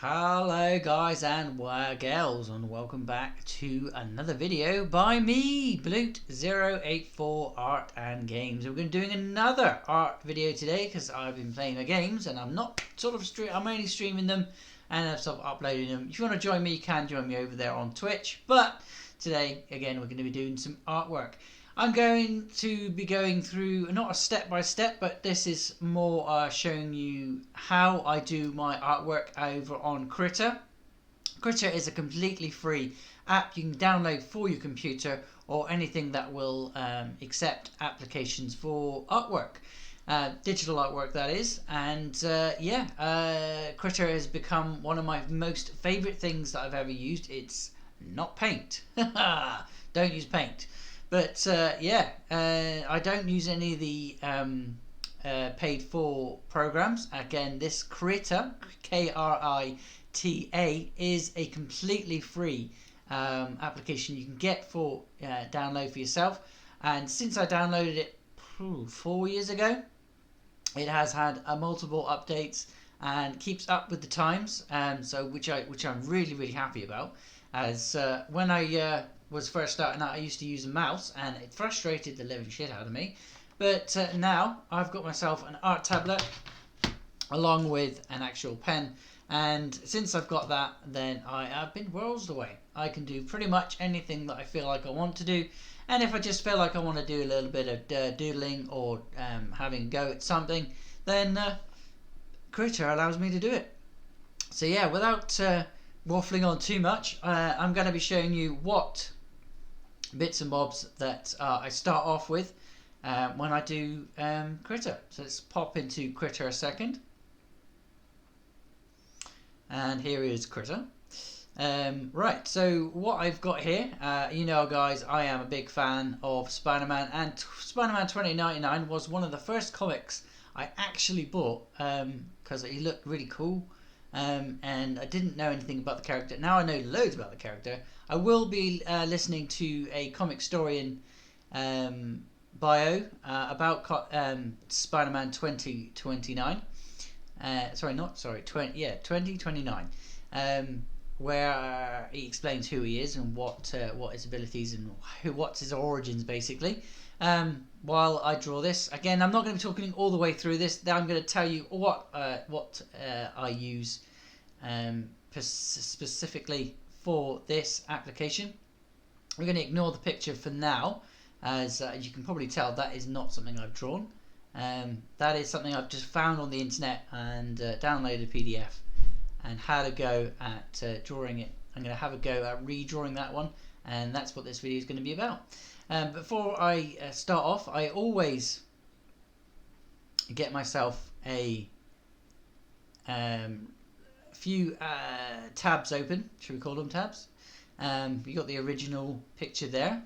Hello guys and girls, and welcome back to another video by me, Bloot084 Art and Games. We're going to be doing another art video today because I've been playing the games and I'm not I'm only streaming them and I'm uploading them. If you want to join me, you can join me over there on Twitch, but today again we're going to be doing some artwork. I'm going to be going through, not a step-by-step, but this is more showing you how I do my artwork over on Krita. Krita is a completely free app you can download for your computer or anything that will accept applications for artwork. Digital artwork, that is. And Krita has become one of my most favourite things that I've ever used. It's not paint. Don't use paint. But I don't use any of the paid for programs. Again, this Krita, Krita, is a completely free application you can get for download for yourself. And since I downloaded it 4 years ago, it has had multiple updates and keeps up with the times. Which I'm really happy about. As when I was first starting out, I used to use a mouse and it frustrated the living shit out of me, but now I've got myself an art tablet along with an actual pen, and since I've got that, then I have been worlds away. I can do pretty much anything that I feel like I want to do, and if I just feel like I want to do a little bit of doodling or having a go at something, then Krita allows me to do it. So yeah, without waffling on too much, I'm going to be showing you what bits and bobs that I start off with when I do Krita. So let's pop into Krita a second, and here is Krita. Right, so what I've got here, guys, I am a big fan of Spider-Man, and Spider-Man 2099 was one of the first comics I actually bought because he looked really cool. And I didn't know anything about the character. Now I know loads about the character. I will be listening to a comic historian bio about Spider-Man 2029. 2029. Where he explains who he is and what his abilities and what's his origins, basically. While I draw this, again, I'm not going to be talking all the way through this. I'm going to tell you what I use specifically for this application. We're going to ignore the picture for now, as you can probably tell that is not something I've drawn. That is something I've just found on the internet and downloaded a PDF and had a go at drawing it. I'm going to have a go at redrawing that one, and that's what this video is going to be about. Before I start off, I always get myself a few tabs open. Should we call them tabs? You got the original picture there,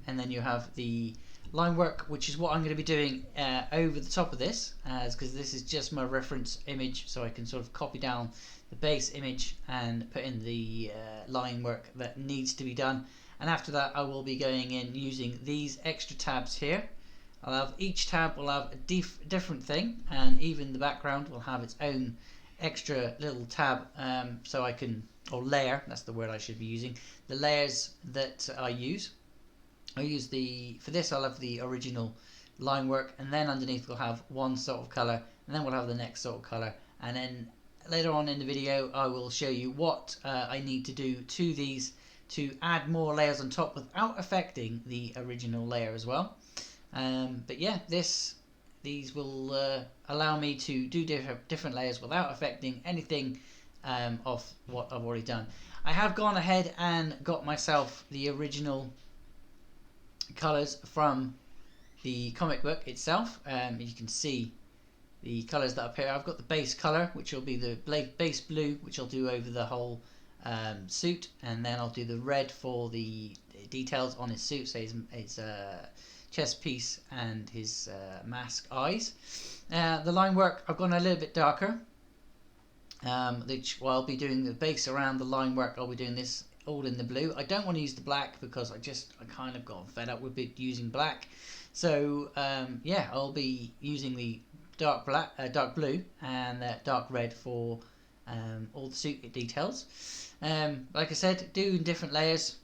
and then you have the line work, which is what I'm going to be doing over the top of this, because this is just my reference image, so I can sort of copy down the base image and put in the line work that needs to be done. And after that, I will be going in using these extra tabs here. Each tab will have a different thing, and even the background will have its own extra little tab, so I can, or layer, that's the word I should be using, the layers that I use. For this I'll have the original line work, and then underneath we'll have one sort of colour, and then we'll have the next sort of colour, and then later on in the video I will show you what I need to do to these to add more layers on top without affecting the original layer as well. But yeah, these will allow me to do different layers without affecting anything of what I've already done. I have gone ahead and got myself the original colours from the comic book itself. You can see the colours that appear. I've got the base colour, which will be the base blue, which I'll do over the whole suit, and then I'll do the red for the details on his suit, so his chest piece and his mask eyes. The line work I've gone a little bit darker, which I'll be doing the base around the line work. I'll be doing this all in the blue. I don't want to use the black because I kind of got fed up with using black. So I'll be using the dark blue and dark red for all the suit details. Like I said, doing different layers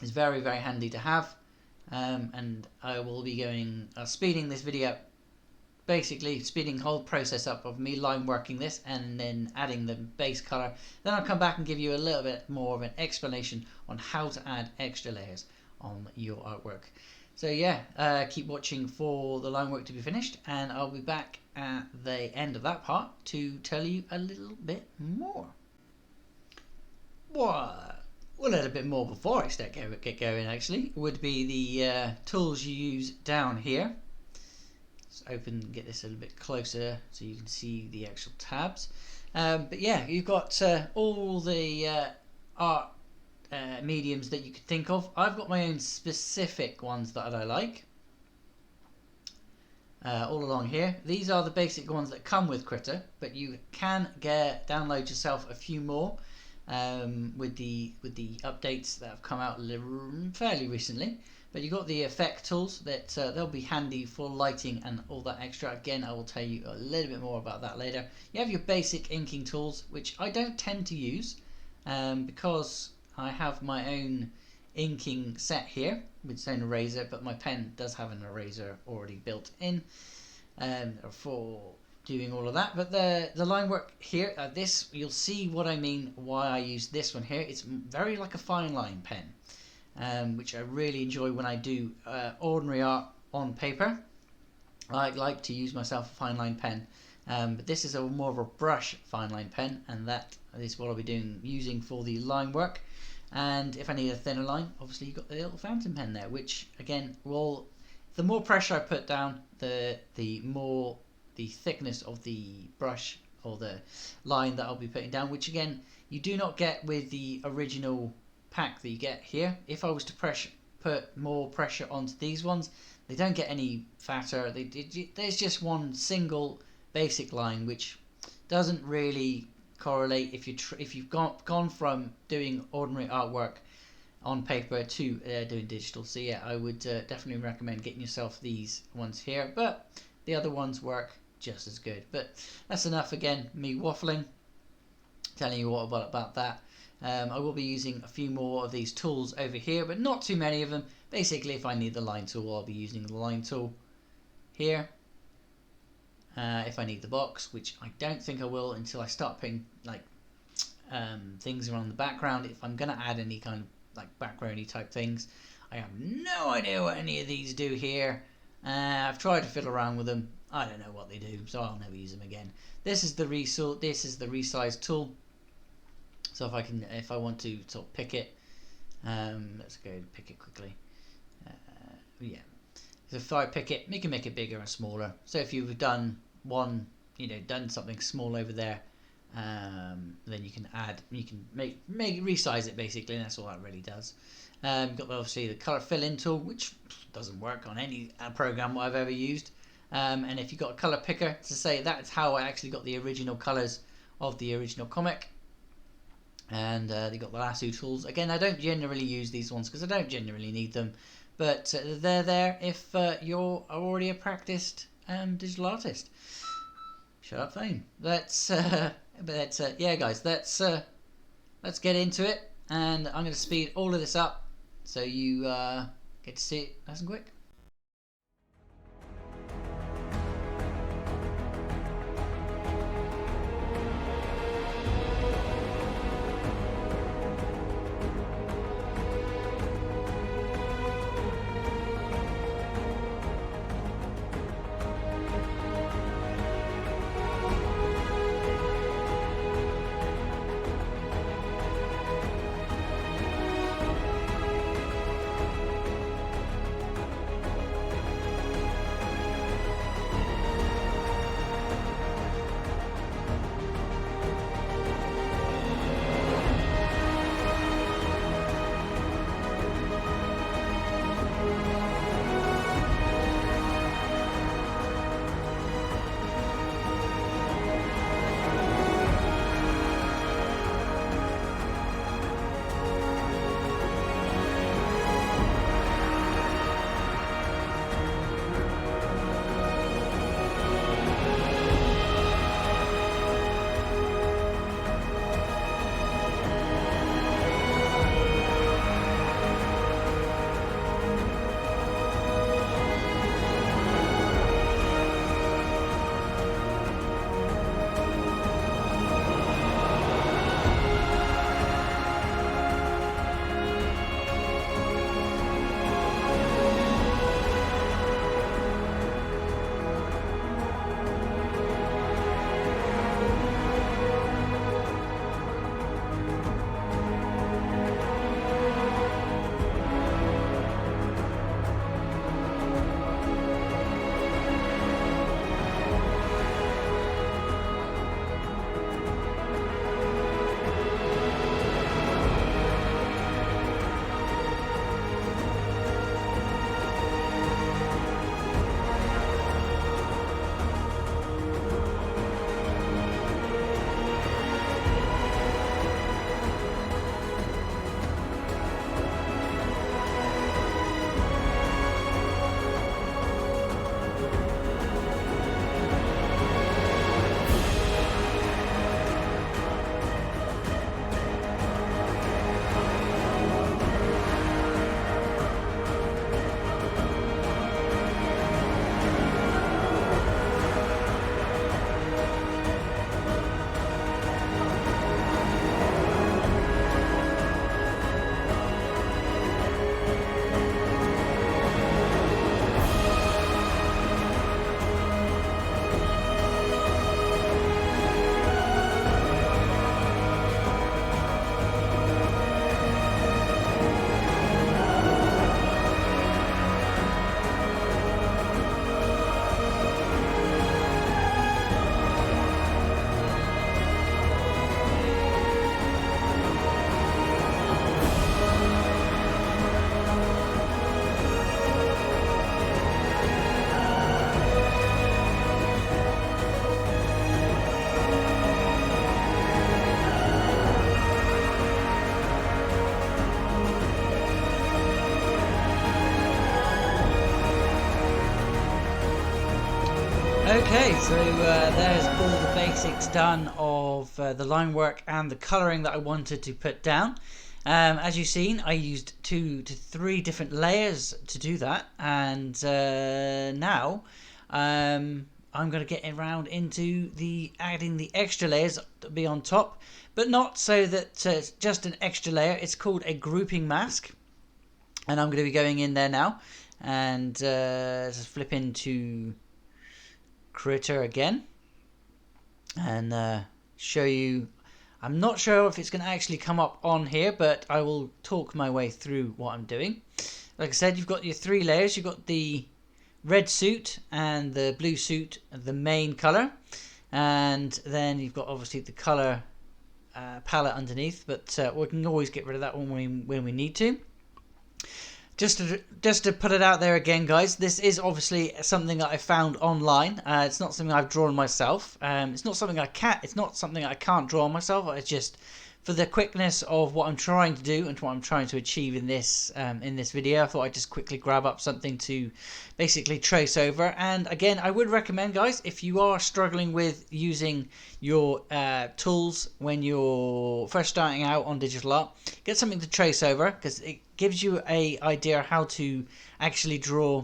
is very, very handy to have. And I will be going speeding this video up, basically speeding the whole process up of me line working this and then adding the base color. Then I'll come back and give you a little bit more of an explanation on how to add extra layers on your artwork. So yeah, keep watching for the line work to be finished, and I'll be back at the end of that part to tell you a little bit more. Well, a little bit more before I get going actually would be the tools you use down here. Let's get this a little bit closer so you can see the actual tabs. But yeah, you've got all the art mediums that you could think of. I've got my own specific ones that I like all along here. These are the basic ones that come with Krita, but you can download yourself a few more with the updates that have come out fairly recently. But you've got the effect tools that they'll be handy for lighting and all that extra. Again, I will tell you a little bit more about that later. You have your basic inking tools, which I don't tend to use because I have my own inking set here with its own eraser, but my pen does have an eraser already built in for doing all of that. But the line work here, this, you'll see what I mean why I use this one here. It's very like a fine line pen, which I really enjoy when I do ordinary art on paper. I like to use myself a fine line pen, but this is more of a brush fine line pen, and that is what I'll be using for the line work. And if I need a thinner line, obviously you've got the little fountain pen there, which again the more pressure I put down, the more the thickness of the brush or the line that I'll be putting down, which again you do not get with the original pack that you get here. If I was to put more pressure onto these ones, they don't get any fatter. There's just one single basic line which doesn't really correlate if you've gone from doing ordinary artwork on paper to doing digital. So yeah, I would definitely recommend getting yourself these ones here, but the other ones work just as good. But that's enough, again, me waffling, telling you what about that. I will be using a few more of these tools over here, but not too many of them. Basically, if I need the line tool, I'll be using the line tool here. If I need the box, which I don't think I will until I start putting like things around the background. If I'm going to add any kind of like backgroundy type things, I have no idea what any of these do here. I've tried to fiddle around with them. I don't know what they do, so I'll never use them again. This is the resize tool. So if I want to sort of pick it, let's go and pick it quickly. Yeah. So if I pick it, you can make it bigger and smaller. So if you've done done something small over there, then you can resize it basically, and that's all that really does. You've got obviously the color fill in tool, which doesn't work on any program I've ever used. And if you've got a color picker, to say that's how I actually got the original colors of the original comic. And they got the lasso tools. Again, I don't generally use these ones because I don't generally need them, but they're there if you're already a practiced digital artist. Shut up, Fame. Yeah, guys, let's get into it, and I'm going to speed all of this up so you get to see it nice and quick. Okay, so there's all the basics done of the line work and the colouring that I wanted to put down. As you've seen, I used 2 to 3 different layers to do that, and now I'm going to get around into the adding the extra layers to be on top, but not so that it's just an extra layer. It's called a grouping mask, and I'm going to be going in there now and just flip into krita again and show you. I'm not sure if it's going to actually come up on here, but I will talk my way through what I'm doing. Like I said, you've got your 3 layers. You've got the red suit and the blue suit, the main color, and then you've got obviously the color palette underneath, but we can always get rid of that when we need to. Just to put it out there again, guys, this is obviously something that I found online. It's not something I've drawn myself. It's not something I can't draw myself. It's just for the quickness of what I'm trying to do and what I'm trying to achieve in this video. I thought I'd just quickly grab up something to basically trace over. And again, I would recommend, guys, if you are struggling with using your tools when you're first starting out on digital art, get something to trace over, because it gives you a idea how to actually draw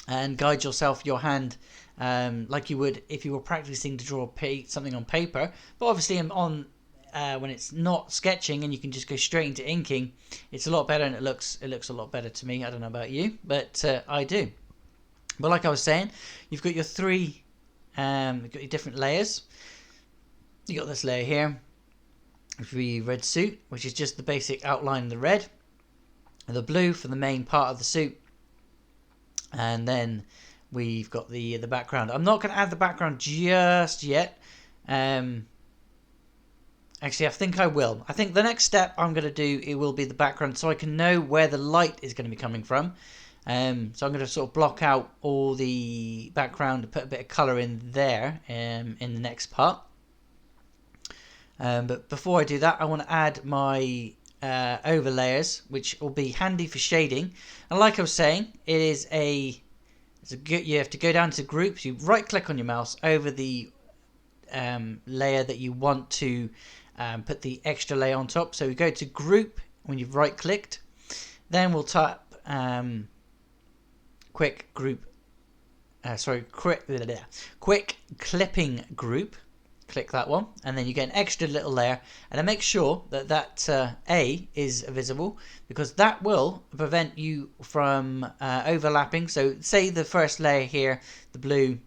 and guide yourself, your hand, like you would if you were practicing to draw something on paper. But obviously on when it's not sketching and you can just go straight into inking, it's a lot better, and it looks a lot better to me. I don't know about you, but I do. But like I was saying, you've got your 3 you've got your different layers. You got this layer here, the red suit, which is just the basic outline of the red, and the blue for the main part of the suit, and then we've got the background. I'm not going to add the background just yet. Actually, I think I will. I think the next step I'm going to do, it will be the background, so I can know where the light is going to be coming from. So I'm going to sort of block out all the background and put a bit of colour in there in the next part. But before I do that, I want to add my overlayers, which will be handy for shading. And like I was saying, you have to go down to groups. You right click on your mouse over the layer that you want to put the extra layer on top. So we go to group when you've right clicked, then we'll type quick clipping group. Click that one, and then you get an extra little layer, and then make sure that A is visible, because that will prevent you from overlapping. So say the first layer here, the blue,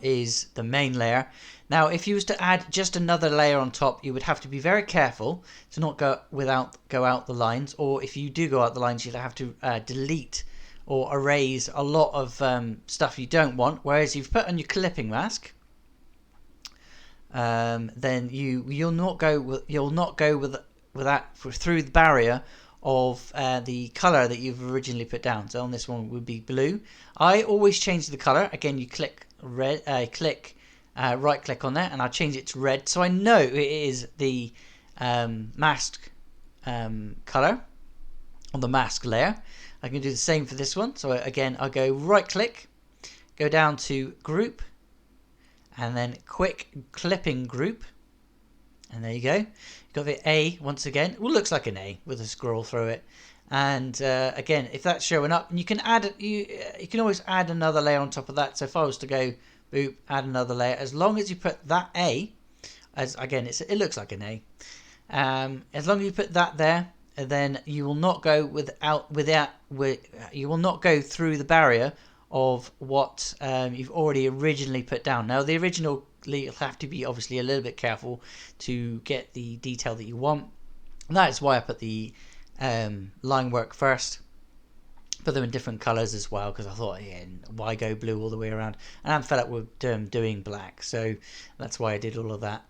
is the main layer. Now if you was to add just another layer on top, you would have to be very careful to not go out the lines, or if you do go out the lines, you'll have to delete or erase a lot of stuff you don't want. Whereas you've put on your clipping mask, then you'll not go with that through the barrier of the color that you've originally put down. So on this one would be blue. I always change the color. Again, you click red, right click on there, and I'll change it to red, so I know it is the mask color on the mask layer. I can do the same for this one. So again, I'll go right click, go down to group, and then quick clipping group, and there you go. You've got the A once again. It looks like an A with a scroll through it. And again, if that's showing up, and you can add you can always add another layer on top of that. So if I was to go boop, add another layer, as long as you put that A, as again it looks like an A, as long as you put that there, then you will not go you will not go through the barrier of what you've already originally put down. Now the original, you'll have to be obviously a little bit careful to get the detail that you want. And that is why I put the line work first. Put them in different colours as well, because I thought, yeah, why go blue all the way around? And I'm fed up with doing black, so that's why I did all of that.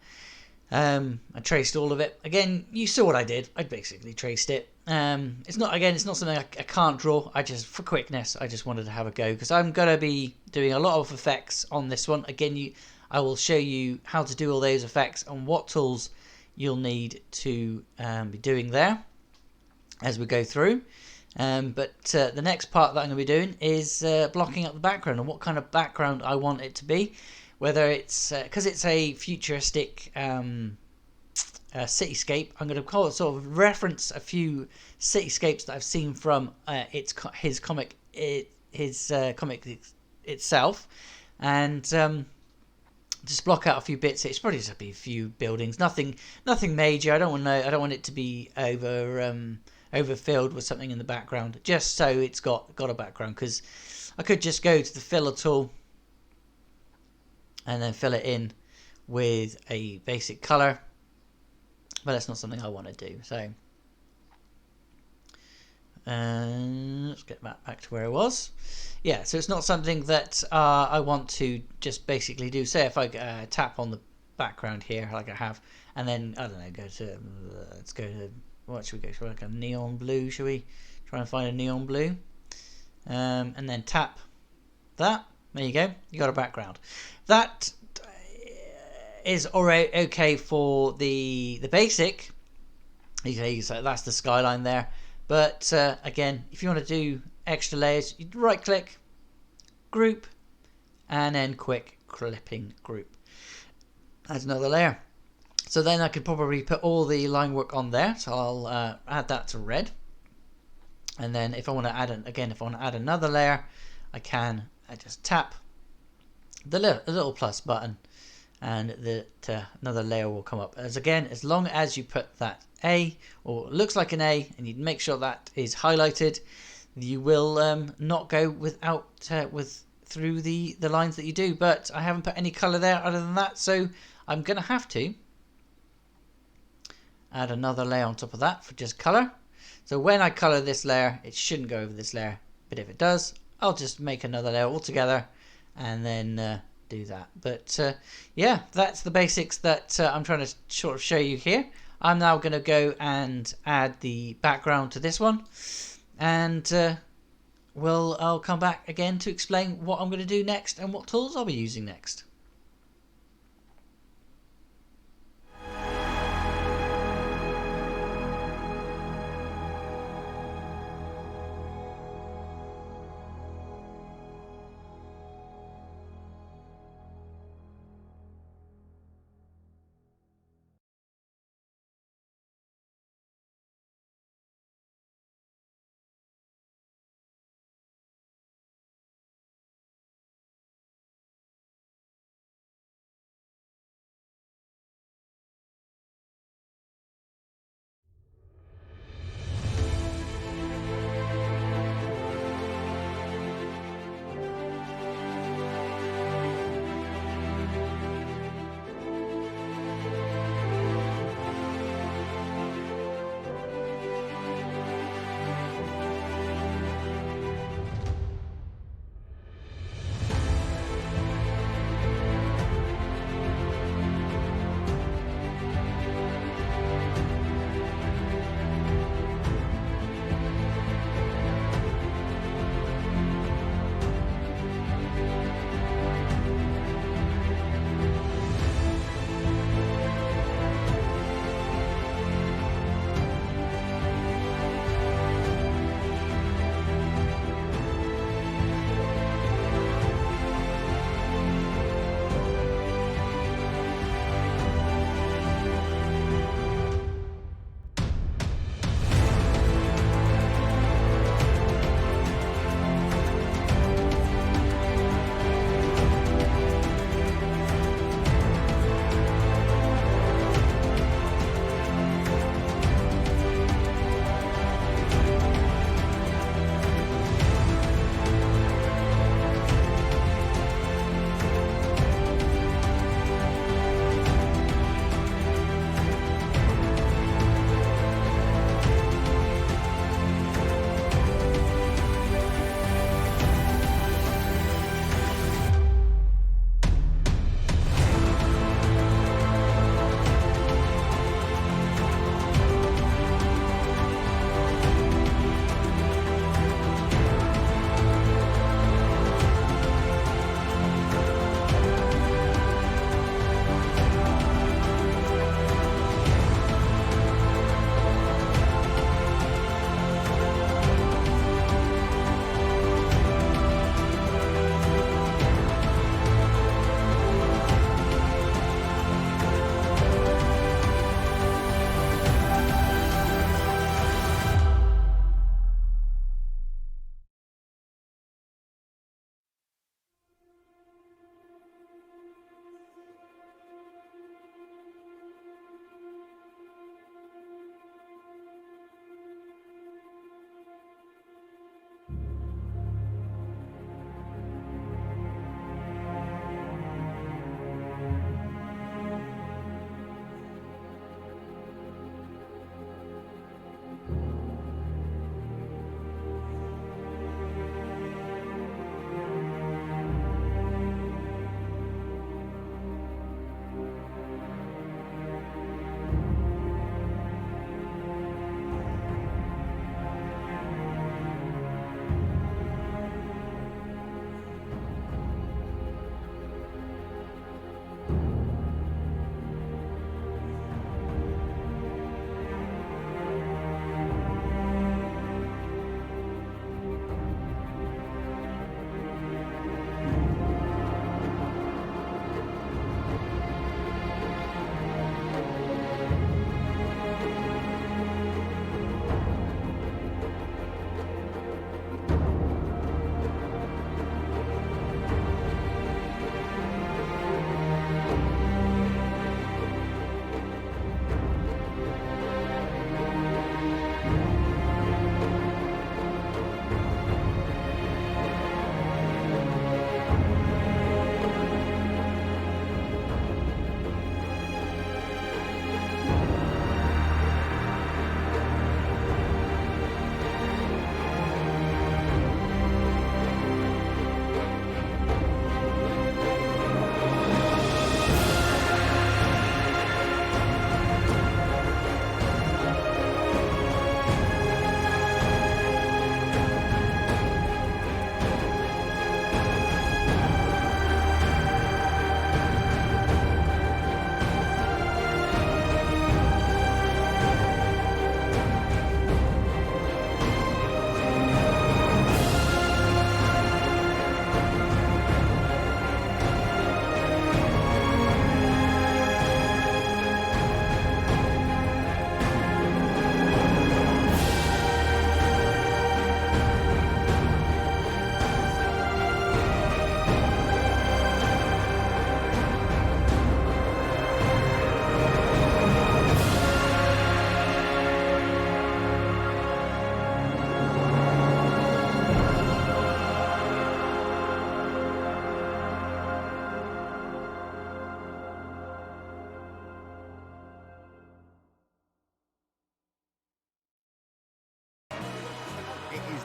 I traced all of it. Again, you saw what I did. I basically traced it. It's not something I can't draw. For quickness, I just wanted to have a go, because I'm going to be doing a lot of effects on this one. Again, I will show you how to do all those effects and what tools you'll need to be doing there as we go through. But the next part that I'm going to be doing is blocking up the background and what kind of background I want it to be. Whether it's because it's a futuristic cityscape, I'm going to sort of reference a few cityscapes that I've seen from his comic itself, and just block out a few bits. It's probably just be a few buildings, nothing major. I don't want it to be overfilled with something in the background, just so it's got a background. Because I could just go to the filler tool and then fill it in with a basic color, but that's not something I want to do. So let's get back to where I was. Yeah, so it's not something that I want to just basically do. Say if I tap on the background here like I have, and then I don't know, go to let's go to, what should we go for, like a neon blue? Should we try and find a neon blue? And then tap that. There you go. You got a background. That is alright, okay for the basic. Okay, so that's the skyline there. But again, if you want to do extra layers, you right click, group, and then quick clipping group. Add another layer. So then I could probably put all the line work on there. So I'll add that to red. And then if I want to add another layer, I just tap the little plus button, and another layer will come up. As long as you put that A, or looks like an A, and you make sure that is highlighted, you will not go through the lines that you do. But I haven't put any color there other than that, so I'm gonna have to add another layer on top of that for just color. So when I color this layer, it shouldn't go over this layer, but if it does, I'll just make another layer altogether and then do that. But yeah, that's the basics that I'm trying to sort of show you here. I'm now going to go and add the background to this one, and I'll come back again to explain what I'm going to do next and what tools I'll be using next.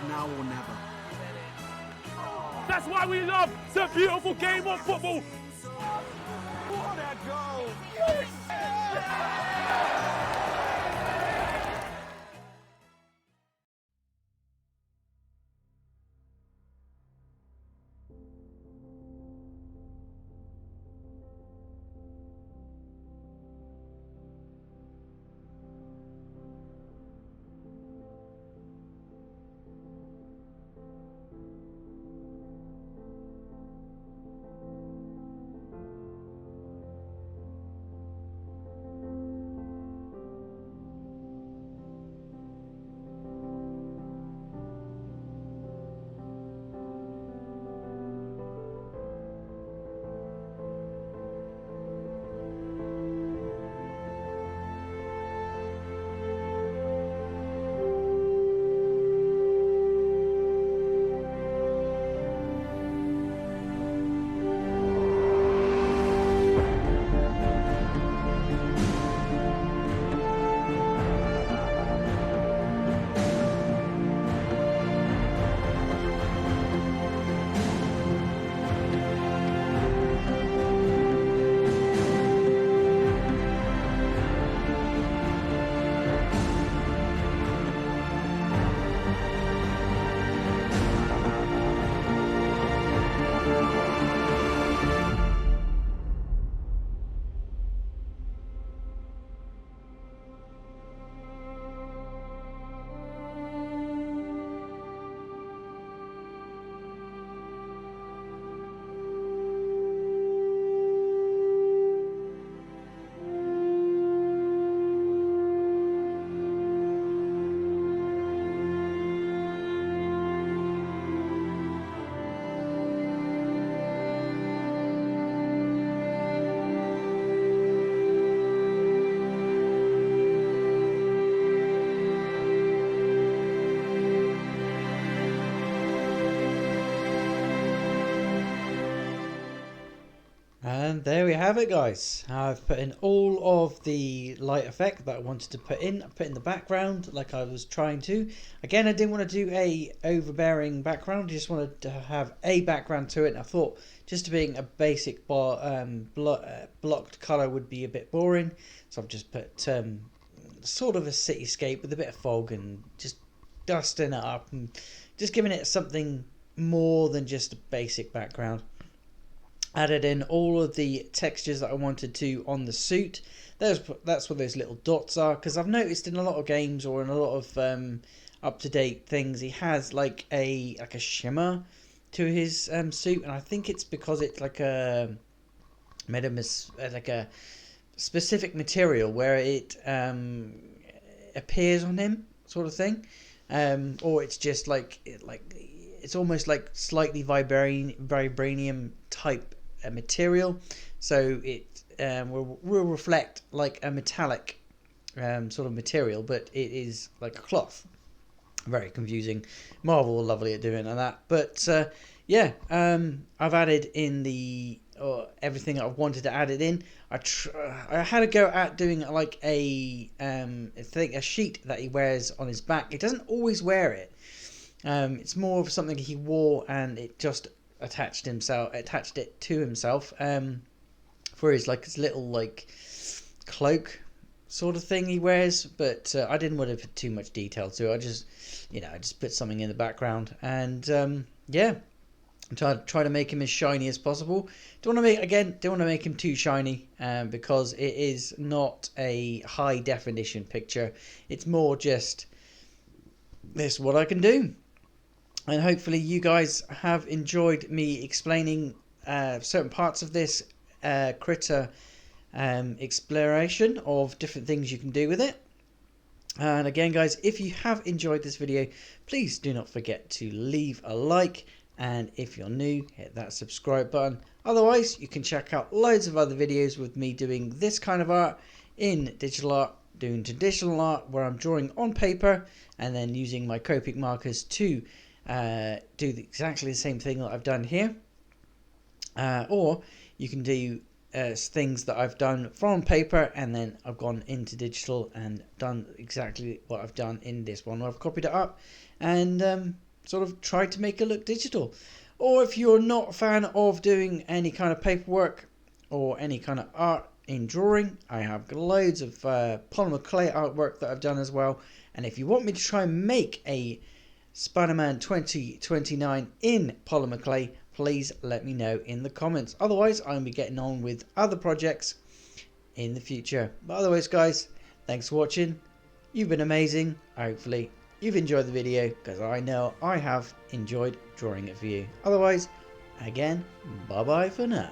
now or never. That's why we love the beautiful game of football. What a goal! Yes! And there we have it, guys. I've put in all of the light effect that I wanted to put in. I put in the background like I was trying to. Again, I didn't want to do a overbearing background. I just wanted to have a background to it. And I thought just being a basic blocked colour would be a bit boring. So I've just put sort of a cityscape with a bit of fog and just dusting it up and just giving it something more than just a basic background. Added in all of the textures that I wanted to on the suit. That's what those little dots are, because I've noticed in a lot of games or in a lot of up-to-date things, he has like a shimmer to his suit, and I think it's because it's like a specific material where it appears on him, sort of thing, or it's just like it's almost like slightly vibranium type material, so it will reflect like a metallic sort of material, but it is like a cloth. Very confusing. Marvel are lovely at doing that, but yeah, I've added in everything I've wanted to add it in. I had a go at doing like a sheet that he wears on his back. He doesn't always wear it. It's more of something he wore, and it just attached it to himself for his little cloak sort of thing he wears. But I didn't want to put too much detail to it. I just put something in the background, and yeah, try to make him as shiny as possible. Don't want to make him too shiny, because it is not a high definition picture. It's more just this is what I can do. And hopefully you guys have enjoyed me explaining certain parts of this krita exploration of different things you can do with it. And again, guys, if you have enjoyed this video, please do not forget to leave a like, and if you're new, hit that subscribe button. Otherwise, you can check out loads of other videos with me doing this kind of art in digital art, doing traditional art where I'm drawing on paper and then using my Copic markers to do exactly the same thing that I've done here, or you can do things that I've done from paper and then I've gone into digital and done exactly what I've done in this one. I've copied it up, and sort of tried to make it look digital. Or if you're not a fan of doing any kind of paperwork or any kind of art in drawing, I have loads of polymer clay artwork that I've done as well. And if you want me to try and make a Spider-Man 2029 in polymer clay, please let me know in the comments. Otherwise, I'll be getting on with other projects in the future. But otherwise, guys, thanks for watching. You've been amazing. Hopefully you've enjoyed the video, because I know I have enjoyed drawing it for you. Otherwise, again, bye bye for now.